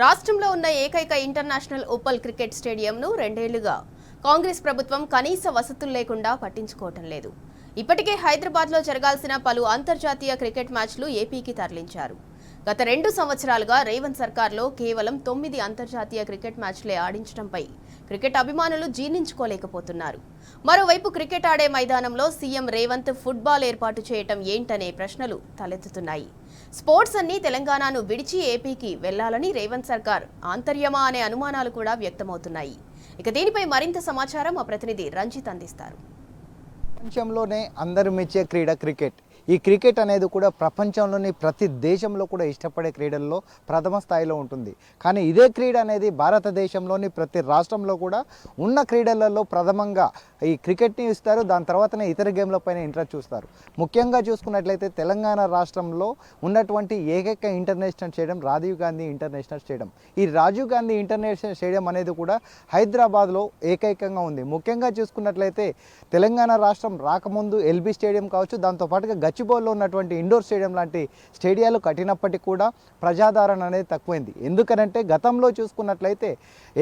రాష్ట్రంలో ఉన్న ఏకైక ఇంటర్నేషనల్ ఉప్పల్ క్రికెట్ స్టేడియంను రెండేళ్లుగా కాంగ్రెస్ ప్రభుత్వం కనీస వసతులు లేకుండా పట్టించుకోవటం లేదు. ఇప్పటికే హైదరాబాద్లో జరగాల్సిన పలు అంతర్జాతీయ క్రికెట్ మ్యాచ్లు ఏపీకి తరలించారు. గత 2 సంవత్సరాలుగా రేవంత్ సర్కార్లో కేవలం 9 అంతర్జాతీయ క్రికెట్ మ్యాచ్లే ఆడించడంపై క్రికెట్ అభిమానులు జీర్ణించుకోలేకపోతున్నారు. మరోవైపు క్రికెట్ ఆడే మైదానంలో సీఎం రేవంత్ ఫుట్బాల్ ఏర్పాటు చేయటం ఏంటనే ప్రశ్నలు తలెత్తుతున్నాయి. స్పోర్ట్స్ అన్ని తెలంగాణను విడిచి ఏపీకి వెళ్లాలని రేవంత్ సర్కార్ ఆంతర్యమా అనే అనుమానాలు కూడా వ్యక్తమవుతున్నాయి. ఇక దీనిపై మరింత సమాచారం మా ప్రతినిధి రంజిత్ అందిస్తారు. ప్రపంచంలోనే అందరూ మెచ్చే క్రీడ క్రికెట్. ఈ క్రికెట్ అనేది కూడా ప్రపంచంలోని ప్రతి దేశంలో కూడా ఇష్టపడే క్రీడల్లో ప్రథమ స్థాయిలో ఉంటుంది. కానీ ఇదే క్రీడ అనేది భారతదేశంలోని ప్రతి రాష్ట్రంలో కూడా ఉన్న క్రీడలలో ప్రథమంగా ఈ క్రికెట్ని ఇస్తారు. దాని తర్వాతనే ఇతర గేమ్లపైన ఇంట్రెస్ట్ చూస్తారు. ముఖ్యంగా చూసుకున్నట్లయితే తెలంగాణ రాష్ట్రంలో ఉన్నటువంటి ఏకైక international stadium Rajiv Gandhi international stadium. ఈ రాజీవ్ గాంధీ ఇంటర్నేషనల్ స్టేడియం అనేది కూడా హైదరాబాద్లో ఏకైకంగా ఉంది. ముఖ్యంగా చూసుకున్నట్లయితే తెలంగాణ రాష్ట్రం రాకముందు ఎల్బీ స్టేడియం కావచ్చు, దాంతోపాటుగా గచ్చిబౌలిలో ఉన్నటువంటి ఇండోర్ స్టేడియం లాంటి స్టేడియాలు కట్టినప్పటికీ కూడా ప్రజాదరణ అనేది తక్కువైంది. ఎందుకనంటే గతంలో చూసుకున్నట్లయితే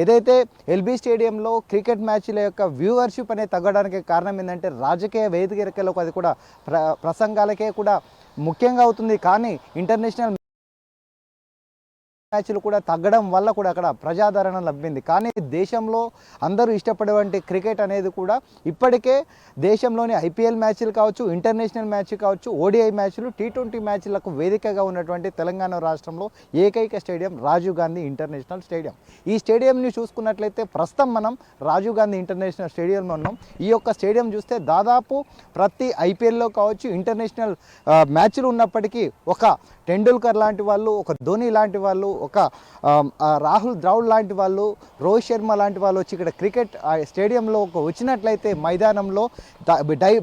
ఏదైతే ఎల్బీ స్టేడియంలో క్రికెట్ మ్యాచ్ల యొక్క వ్యూవర్షిప్ అనేది తగ్గడానికి కారణం ఏంటంటే రాజకీయ వేదికలకు అది కూడా ప్రసంగాలకే కూడా ముఖ్యంగా అవుతుంది. కానీ ఇంటర్నేషనల్ మ్యాచ్లు కూడా తగ్గడం వల్ల కూడా అక్కడ ప్రజాదరణ లభించింది. కానీ దేశంలో అందరూ ఇష్టపడేటువంటి క్రికెట్ అనేది కూడా ఇప్పటికే దేశంలోని ఐపీఎల్ మ్యాచ్లు కావచ్చు, ఇంటర్నేషనల్ మ్యాచ్ కావచ్చు, ఓడిఐ మ్యాచ్లు, టీ20 మ్యాచ్లకు వేదికగా ఉన్నటువంటి తెలంగాణ రాష్ట్రంలో ఏకైక stadium Rajiv Gandhi international stadium. ఈ స్టేడియంని చూసుకున్నట్లయితే ప్రస్తుతం మనం రాజీవ్ గాంధీ ఇంటర్నేషనల్ స్టేడియంలో ఉన్నాం. ఈ యొక్క స్టేడియం చూస్తే దాదాపు ప్రతి ఐపీఎల్లో కావచ్చు, ఇంటర్నేషనల్ మ్యాచ్లు ఉన్నప్పటికీ ఒక టెండూల్కర్ లాంటి వాళ్ళు, ఒక ధోని లాంటి వాళ్ళు, ఒక రాహుల్ ద్రావిడ్ లాంటి వాళ్ళు, రోహిత్ శర్మ లాంటి వాళ్ళు వచ్చి ఇక్కడ క్రికెట్ స్టేడియంలో వచ్చినట్లయితే మైదానంలో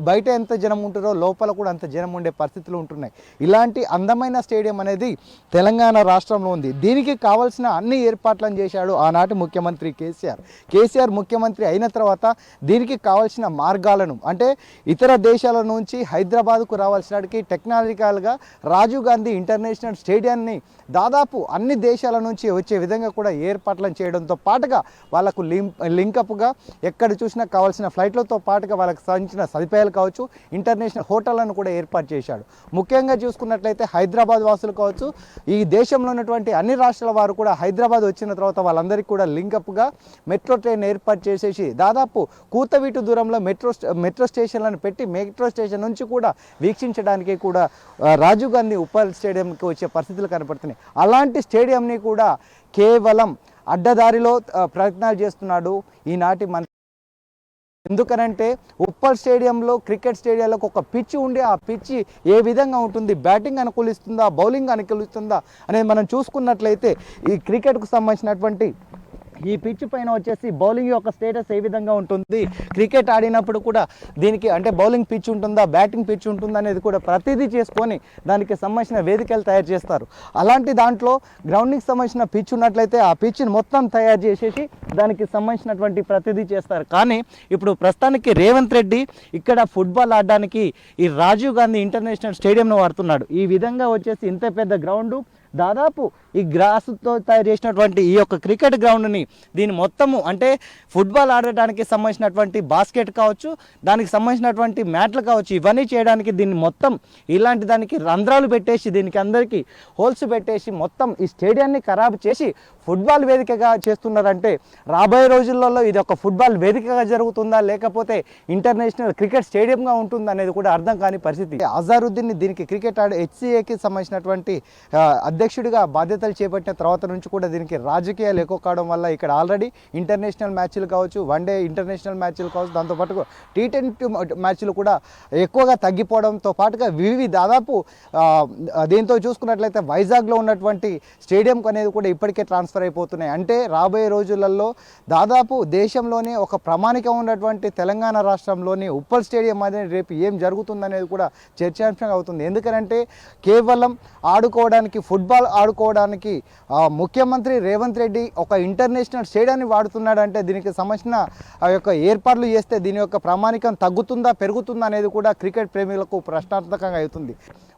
బయట ఎంత జనం ఉంటారో లోపల కూడా అంత జనం ఉండే పరిస్థితులు ఉంటున్నాయి. ఇలాంటి అందమైన స్టేడియం అనేది తెలంగాణ రాష్ట్రంలో ఉంది. దీనికి కావాల్సిన అన్ని ఏర్పాట్లను చేశాడు ఆనాటి ముఖ్యమంత్రి కేసీఆర్ ముఖ్యమంత్రి అయిన తర్వాత దీనికి కావాల్సిన మార్గాలను అంటే ఇతర దేశాల నుంచి హైదరాబాద్కు రావాల్సినకి టెక్నాలజికల్గా రాజీవ్ గాంధీ ఇంటర్నేషనల్ స్టేడియాన్ని దాదాపు అన్ని దేశాల నుంచి వచ్చే విధంగా కూడా ఏర్పాట్లను చేయడంతో పాటుగా వాళ్ళకు లింకప్గా ఎక్కడ చూసినా కావాల్సిన ఫ్లైట్లతో పాటుగా వాళ్ళకి సంబంధించిన సదుపాయాలు కావచ్చు, ఇంటర్నేషనల్ హోటళ్లను కూడా ఏర్పాటు చేశాడు. ముఖ్యంగా చూసుకున్నట్లయితే హైదరాబాద్ వాసులు కావచ్చు, ఈ దేశంలో ఉన్నటువంటి అన్ని రాష్ట్రాల వారు కూడా హైదరాబాద్ వచ్చిన తర్వాత వాళ్ళందరికీ కూడా లింకప్గా మెట్రో ట్రైన్ ఏర్పాటు చేసేసి దాదాపు కూతవీటు దూరంలో మెట్రో స్టేషన్లను పెట్టి మెట్రో స్టేషన్ నుంచి కూడా వీక్షించడానికి కూడా రాజీవ్ గాంధీ ఉప్పల్ స్టేడియంకి వచ్చే పరిస్థితులు కనపడుతున్నాయి. అలాంటి స్టేడియంని కూడా కేవలం అడ్డదారిలో ప్రయత్నాలు చేస్తున్నాడు ఈనాటి మంత్రి. ఎందుకనంటే ఉప్పల్ స్టేడియంలో క్రికెట్ స్టేడియాలకు ఒక పిచ్చి ఉండి ఆ పిచ్చి ఏ విధంగా ఉంటుంది, బ్యాటింగ్ అనుకూలిస్తుందా, బౌలింగ్ అనుకూలిస్తుందా అనేది మనం చూసుకున్నట్లయితే ఈ క్రికెట్కు సంబంధించినటువంటి ఈ పిచ్ పైన వచ్చేసి బౌలింగ్ యొక్క స్టేటస్ ఏ విధంగా ఉంటుంది, క్రికెట్ ఆడినప్పుడు కూడా దీనికి అంటే బౌలింగ్ పిచ్ ఉంటుందా, బ్యాటింగ్ పిచ్ ఉంటుందా అనేది కూడా ప్రతిదీ చేసుకొని దానికి సంబంధించిన వేదికలు తయారు చేస్తారు. అలాంటి దాంట్లో గ్రౌండ్కి సంబంధించిన పిచ్ ఉన్నట్లయితే ఆ పిచ్ని మొత్తం తయారు చేసేసి దానికి సంబంధించినటువంటి ప్రతిదీ చేస్తారు. కానీ ఇప్పుడు ప్రస్తుతానికి రేవంత్ రెడ్డి ఇక్కడ ఫుట్బాల్ ఆడడానికి ఈ రాజీవ్ గాంధీ ఇంటర్నేషనల్ స్టేడియంను వాడుతున్నాడు. ఈ విధంగా వచ్చేసి ఇంత పెద్ద గ్రౌండు దాదాపు ఈ గ్రాస్తో తయారు చేసినటువంటి ఈ యొక్క క్రికెట్ గ్రౌండ్ని దీని మొత్తము అంటే ఫుట్బాల్ ఆడటానికి సంబంధించినటువంటి బాస్కెట్ కావచ్చు, దానికి సంబంధించినటువంటి మ్యాట్లు కావచ్చు, ఇవన్నీ చేయడానికి దీన్ని మొత్తం ఇలాంటి దానికి రంధ్రాలు పెట్టేసి దీనికి అందరికీ హోల్స్ పెట్టేసి మొత్తం ఈ స్టేడియాన్ని ఖరాబు చేసి ఫుట్బాల్ వేదికగా చేస్తున్నారంటే రాబోయే రోజులలో ఇది ఒక ఫుట్బాల్ వేదికగా జరుగుతుందా లేకపోతే ఇంటర్నేషనల్ క్రికెట్ స్టేడియంగా ఉంటుందా అనేది కూడా అర్థం కాని పరిస్థితి. అజారుద్దీన్ దీనికి క్రికెట్ ఆడే హెచ్సిఏకి సంబంధించినటువంటి అధ్యక్షుడిగా బాధ్యతలు చేపట్టిన తర్వాత నుంచి కూడా దీనికి రాజకీయాలు ఎక్కువ కావడం వల్ల ఇక్కడ ఆల్రెడీ ఇంటర్నేషనల్ మ్యాచ్లు కావచ్చు, వన్డే ఇంటర్నేషనల్ మ్యాచ్లు కావచ్చు, దాంతోపాటుగా టీ20 మ్యాచ్లు కూడా ఎక్కువగా తగ్గిపోవడంతో పాటుగా దాదాపు దీంతో చూసుకున్నట్లయితే వైజాగ్లో ఉన్నటువంటి స్టేడియం అనేది కూడా ఇప్పటికే ట్రాన్స్ఫర్ అయిపోతున్నాయి. అంటే రాబోయే రోజులలో దాదాపు దేశంలోనే ఒక ప్రామాణికం ఉన్నటువంటి తెలంగాణ రాష్ట్రంలోని ఉప్పల్ స్టేడియం అనేది రేపు ఏం జరుగుతుందనేది కూడా చర్చాంశంగా అవుతుంది. ఎందుకంటే కేవలం ఆడుకోవడానికి ఫుట్బాల్ ఫుట్బాల్ ఆడుకోవడానికి ముఖ్యమంత్రి రేవంత్ రెడ్డి ఒక ఇంటర్నేషనల్ స్టేడియాన్ని వాడుతున్నాడంటే దీనికి సంబంధించిన ఆ యొక్క ఏర్పాట్లు చేస్తే దీని యొక్క ప్రామాణికం తగ్గుతుందా పెరుగుతుందా అనేది కూడా క్రికెట్ ప్రేమికులకు ప్రశ్నార్థకంగా అవుతుంది.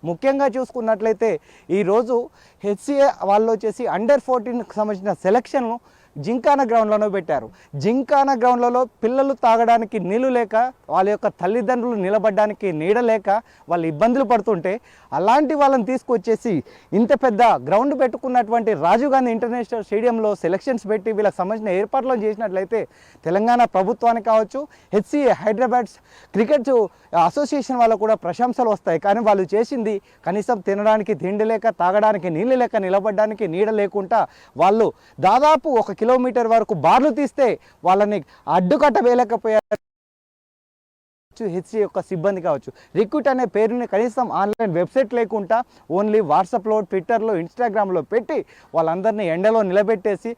ముఖ్యంగా చూసుకున్నట్లయితే ఈరోజు హెచ్సిఏ వాళ్ళు వచ్చేసి అండర్-14కి సంబంధించిన సెలక్షన్ను జింకానా గ్రౌండ్లోనే పెట్టారు. జింకానా గ్రౌండ్లలో పిల్లలు తాగడానికి నీళ్లు లేక, వాళ్ళ యొక్క తల్లిదండ్రులు నిలబడడానికి నీడ లేక వాళ్ళు ఇబ్బందులు పడుతుంటే అలాంటి వాళ్ళని తీసుకొచ్చేసి ఇంత పెద్ద గ్రౌండ్ పెట్టుకున్నటువంటి రాజీవ్ గాంధీ ఇంటర్నేషనల్ స్టేడియంలో సెలక్షన్స్ పెట్టి వీళ్ళకి సంబంధించిన ఏర్పాట్లు చేసినట్లయితే తెలంగాణ ప్రభుత్వానికి కావచ్చు, హెచ్సిఏ హైదరాబాద్ క్రికెట్ అసోసియేషన్ వాళ్ళకు కూడా ప్రశంసలు వస్తాయి. కానీ వాళ్ళు చేసింది కనీసం తినడానికి తిండి లేక, తాగడానికి నీళ్ళు లేక, నిలబడడానికి నీడ లేకుండా వాళ్ళు దాదాపు 1 కిలోమీటర్ వరకు బార్లు తీస్తే వాళ్ళని అడ్డుకట్ట వేయలేకపోయారు. హెచ్సి యొక్క సిబ్బంది కావచ్చు. రిక్రూట్ అనే పేరుని కనీసం ఆన్లైన్ వెబ్సైట్ లేకుండా ఓన్లీ వాట్సాప్లో, ట్విట్టర్లో, ఇన్స్టాగ్రామ్లో పెట్టి వాళ్ళందరినీ ఎండలో నిలబెట్టేసి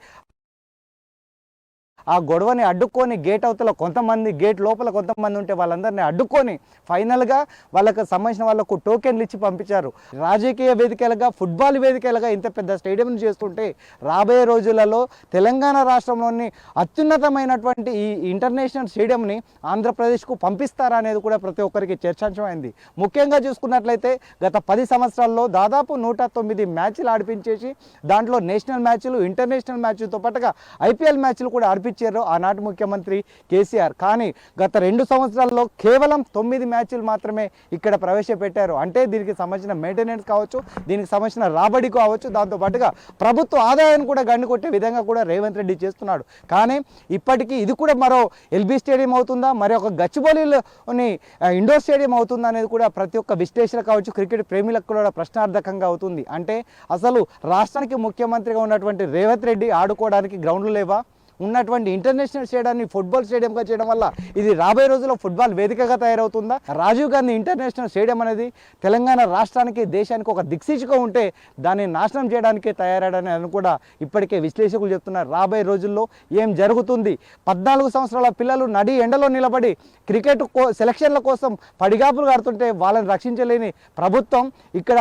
ఆ గొడవని అడ్డుకొని గేట్ అవతల కొంతమంది, గేట్ లోపల కొంతమంది ఉంటే వాళ్ళందరినీ అడ్డుకొని ఫైనల్గా వాళ్ళకి సంబంధించిన వాళ్ళకు టోకెన్లు ఇచ్చి పంపించారు. రాజకీయ వేదికలుగా, ఫుట్బాల్ వేదికలుగా ఇంత పెద్ద స్టేడియం చేస్తుంటే రాబోయే రోజులలో తెలంగాణ రాష్ట్రంలోని అత్యున్నతమైనటువంటి ఈ ఇంటర్నేషనల్ స్టేడియంని ఆంధ్రప్రదేశ్కు పంపిస్తారా అనేది కూడా ప్రతి ఒక్కరికి చర్చాంశమైంది. ముఖ్యంగా చూసుకున్నట్లయితే గత 10 సంవత్సరాల్లో దాదాపు 109 మ్యాచ్లు ఆడిపించేసి దాంట్లో నేషనల్ మ్యాచ్లు, ఇంటర్నేషనల్ మ్యాచ్లతో పాటుగా ఐపీఎల్ మ్యాచ్లు కూడా ఆడిపించారు ఆనాటి ముఖ్యమంత్రి కేసీఆర్. కానీ గత 2 సంవత్సరాల్లో కేవలం 9 మ్యాచ్లు మాత్రమే ఇక్కడ ప్రవేశపెట్టారు. అంటే దీనికి సంబంధించిన మెయింటెనెన్స్ కావచ్చు, దీనికి సంబంధించిన రాబడి కావచ్చు, దాంతోపాటుగా ప్రభుత్వ ఆదాయాన్ని కూడా గండి కొట్టే విధంగా కూడా రేవంత్ రెడ్డి చేస్తున్నాడు. కానీ ఇప్పటికీ ఇది కూడా మరో ఎల్బీ స్టేడియం అవుతుందా, మరి ఒక గచ్చిబౌలిలోని ఇండోర్ స్టేడియం అవుతుందా అనేది కూడా ప్రతి ఒక్క విశ్లేషణ కావచ్చు, క్రికెట్ ప్రేమిలకు కూడా ప్రశ్నార్థకంగా అవుతుంది. అంటే అసలు రాష్ట్రానికి ముఖ్యమంత్రిగా ఉన్నటువంటి రేవంత్ రెడ్డి ఆడుకోవడానికి గ్రౌండ్లు లేవా? ఉన్నటువంటి ఇంటర్నేషనల్ స్టేడియాన్ని ఫుట్బాల్ స్టేడియంగా చేయడం వల్ల ఇది రాబోయే రోజుల్లో ఫుట్బాల్ వేదికగా తయారవుతుందా? రాజీవ్ గాంధీ ఇంటర్నేషనల్ స్టేడియం అనేది తెలంగాణ రాష్ట్రానికి, దేశానికి ఒక దిక్సూచిగా ఉంటే దాన్ని నాశనం చేయడానికే తయారాడని అని కూడా ఇప్పటికే విశ్లేషకులు చెప్తున్నారు. రాబోయే రోజుల్లో ఏం జరుగుతుంది? 14 సంవత్సరాల పిల్లలు నడి ఎండలో నిలబడి క్రికెట్ సెలక్షన్ల కోసం పడిగాపులు కడుతుంటే వాళ్ళని రక్షించలేని ప్రభుత్వం ఇక్కడ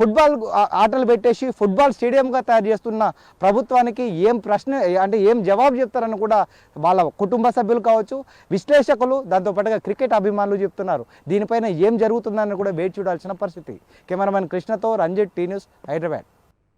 ఫుట్బాల్ ఆటలు పెట్టేసి ఫుట్బాల్ స్టేడియంగా తయారు చేస్తున్న ప్రభుత్వానికి ఏం ప్రశ్న అంటే ఏం జవాబు చెప్తారని కూడా వాళ్ళ కుటుంబ సభ్యులు కావచ్చు, విశ్లేషకులు, దాంతోపాటుగా క్రికెట్ అభిమానులు చెప్తున్నారు. దీనిపైన ఏం జరుగుతుందని కూడా వేచి చూడాల్సిన పరిస్థితి. కెమెరామెన్ కృష్ణతో రంజిత్, టీ న్యూస్, హైదరాబాద్.